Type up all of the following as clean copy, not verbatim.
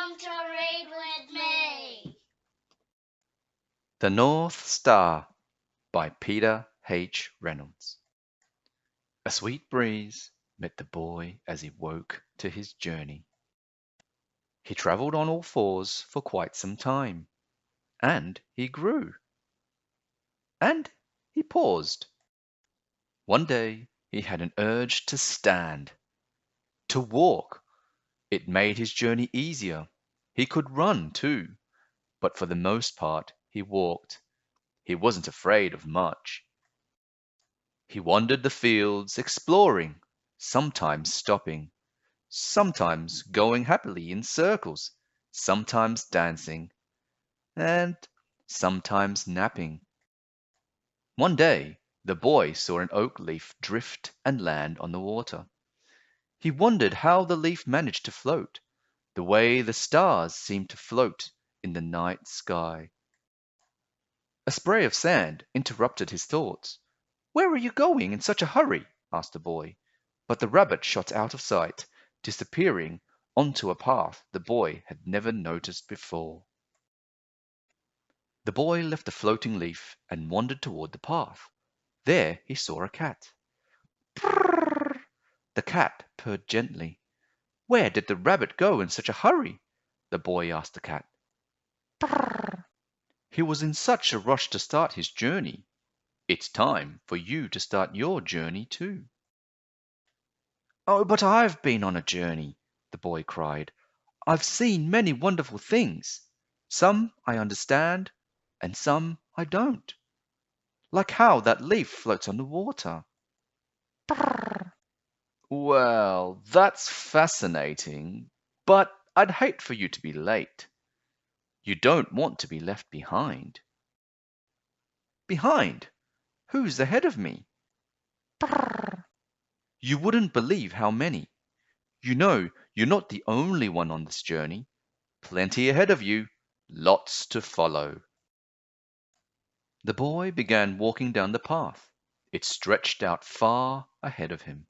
Come to read with me. The North Star by Peter H. Reynolds. A sweet breeze met the boy as he woke to his journey. He travelled on all fours for quite some time, and he grew. And he paused. One day he had an urge to stand, to walk. It made his journey easier. He could run too, but for the most part he walked. He wasn't afraid of much. He wandered the fields, exploring, sometimes stopping, sometimes going happily in circles, sometimes dancing, and sometimes napping. One day the boy saw an oak leaf drift and land on the water. He wondered how the leaf managed to float, the way the stars seemed to float in the night sky. A spray of sand interrupted his thoughts. "Where are you going in such a hurry?" asked the boy. But the rabbit shot out of sight, disappearing onto a path the boy had never noticed before. The boy left the floating leaf and wandered toward the path. There he saw a cat. Prrrr! The cat purred gently. "Where did the rabbit go in such a hurry?" the boy asked the cat. Prrrr! "He was in such a rush to start his journey. It's time for you to start your journey too." "Oh, but I've been on a journey," the boy cried. "I've seen many wonderful things. Some I understand, and some I don't. Like how that leaf floats on the water." Brrr. "Well, that's fascinating, but I'd hate for you to be late. You don't want to be left behind." "Behind? Who's ahead of me?" Brrr. "You wouldn't believe how many. You know you're not the only one on this journey. Plenty ahead of you, lots to follow." The boy began walking down the path. It stretched out far ahead of him.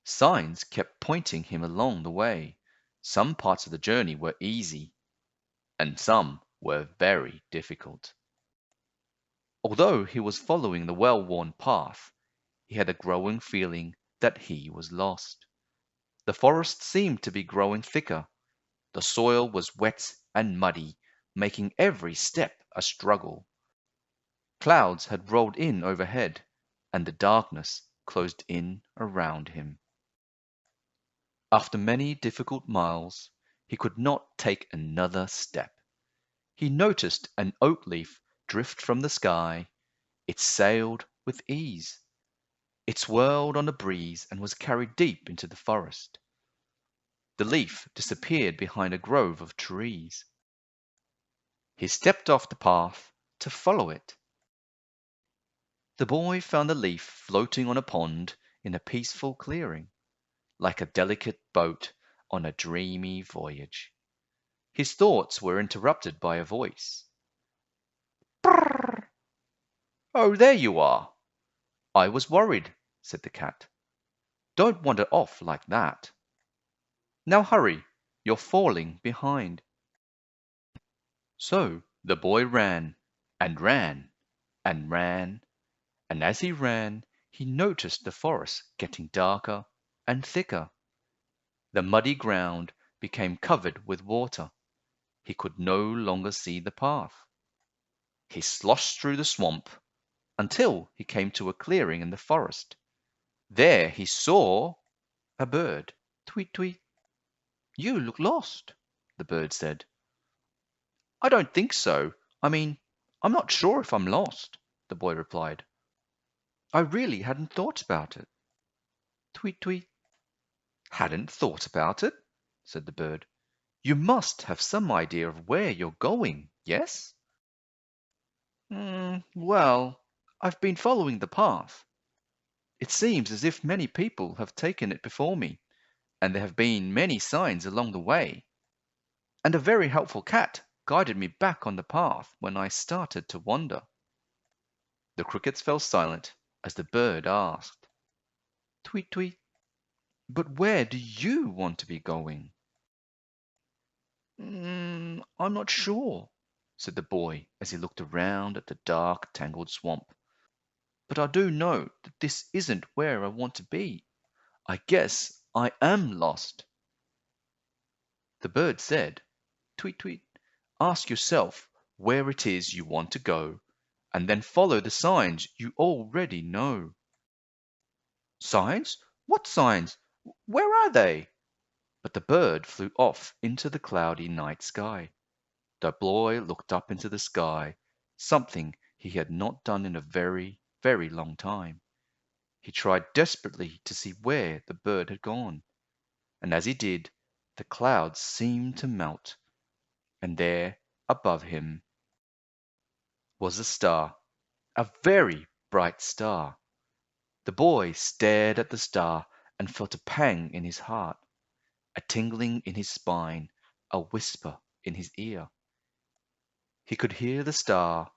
Signs kept pointing him along the way. Some parts of the journey were easy, and some were very difficult. Although he was following the well-worn path, he had a growing feeling that he was lost. The forest seemed to be growing thicker. The soil was wet and muddy, making every step a struggle. Clouds had rolled in overhead, and the darkness closed in around him. After many difficult miles, he could not take another step. He noticed an oak leaf drift from the sky. It sailed with ease. It swirled on a breeze and was carried deep into the forest. The leaf disappeared behind a grove of trees. He stepped off the path to follow it. The boy found the leaf floating on a pond in a peaceful clearing, like a delicate boat on a dreamy voyage. His thoughts were interrupted by a voice. "Brrr! Oh, there you are. I was worried," said the cat. "Don't wander off like that. Now hurry, you're falling behind." So the boy ran, and ran, and ran, and as he ran, he noticed the forest getting darker and thicker. The muddy ground became covered with water. He could no longer see the path. He sloshed through the swamp until he came to a clearing in the forest. There he saw a bird. "Tweet, tweet." "You look lost," the bird said. "I don't think so. I'm not sure if I'm lost," the boy replied. "I really hadn't thought about it." "Tweet, tweet." "Hadn't thought about it?" said the bird. "You must have some idea of where you're going, yes?" Well, I've been following the path. It seems as if many people have taken it before me, and there have been many signs along the way. And a very helpful cat guided me back on the path when I started to wander." The crickets fell silent as the bird asked, "Tweet, tweet, but where do you want to be going?" I'm not sure, said the boy as he looked around at the dark, tangled swamp. But I do know that this isn't where I want to be. I guess I am lost. The bird said, Tweet, tweet, ask yourself where it is you want to go, and then follow the signs you already know. Signs? What signs? Where are they? But the bird flew off into the cloudy night sky. The boy looked up into the sky, something he had not done in a very, very long time. He tried desperately to see where the bird had gone, and as he did, the clouds seemed to melt, and there, above him, was a star, a very bright star. The boy stared at the star and felt a pang in his heart, a tingling in his spine, a whisper in his ear. He could hear the star.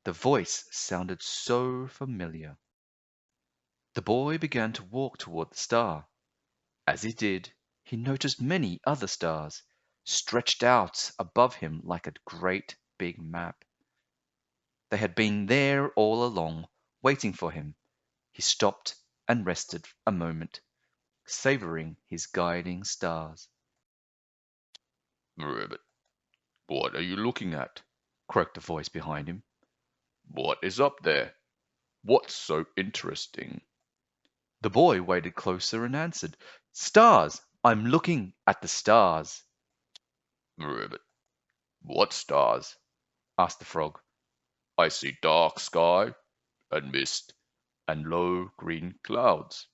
The voice sounded so familiar. The boy began to walk toward the star. As he did, he noticed many other stars, stretched out above him like a great big map. They had been there all along, waiting for him. He stopped and rested a moment, savoring his guiding stars. Rabbit, what are you looking at? Croaked a voice behind him. What is up there? What's so interesting? The boy waded closer and answered, Stars! I'm looking at the stars. Rabbit, what stars? Asked the frog. I see dark sky and mist and low green clouds.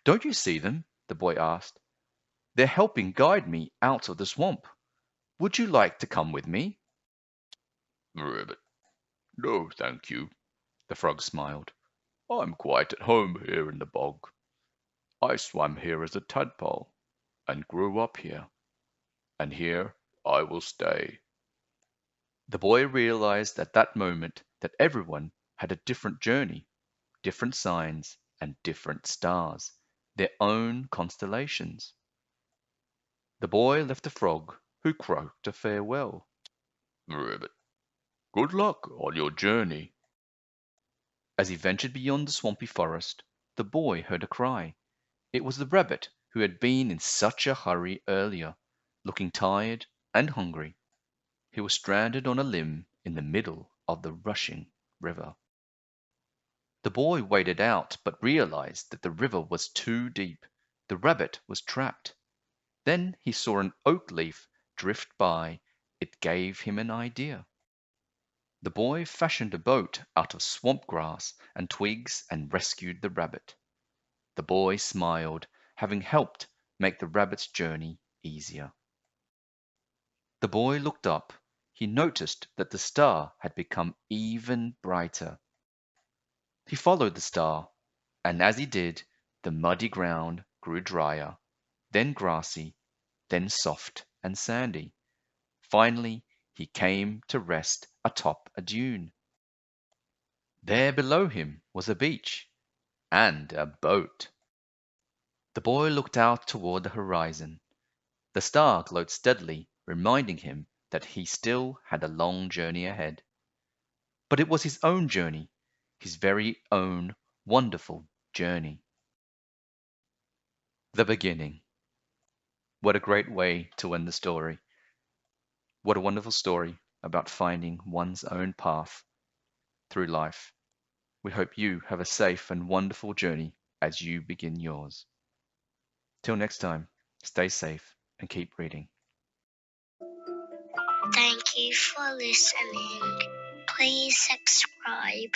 Don't you see them? The boy asked. They're helping guide me out of the swamp. Would you like to come with me? Rabbit, no, thank you. The frog smiled. I'm quite at home here in the bog. I swam here as a tadpole and grew up here, and here I will stay. The boy realized at that moment that everyone had a different journey, different signs, and different stars, their own constellations. The boy left the frog, who croaked a farewell. Rabbit, good luck on your journey. As he ventured beyond the swampy forest, the boy heard a cry. It was the rabbit who had been in such a hurry earlier, looking tired and hungry. He was stranded on a limb in the middle of the rushing river. The boy waded out but realized that the river was too deep. The rabbit was trapped. Then he saw an oak leaf drift by. It gave him an idea. The boy fashioned a boat out of swamp grass and twigs and rescued the rabbit. The boy smiled, having helped make the rabbit's journey easier. The boy looked up. He noticed that the star had become even brighter. He followed the star, and as he did, the muddy ground grew drier, then grassy, then soft and sandy. Finally, he came to rest atop a dune. There below him was a beach and a boat. The boy looked out toward the horizon. The star glowed steadily, reminding him that he still had a long journey ahead. But it was his own journey, his very own wonderful journey. The beginning. What a great way to end the story. What a wonderful story about finding one's own path through life. We hope you have a safe and wonderful journey as you begin yours. Till next time, stay safe and keep reading. Thank you for listening. Please subscribe.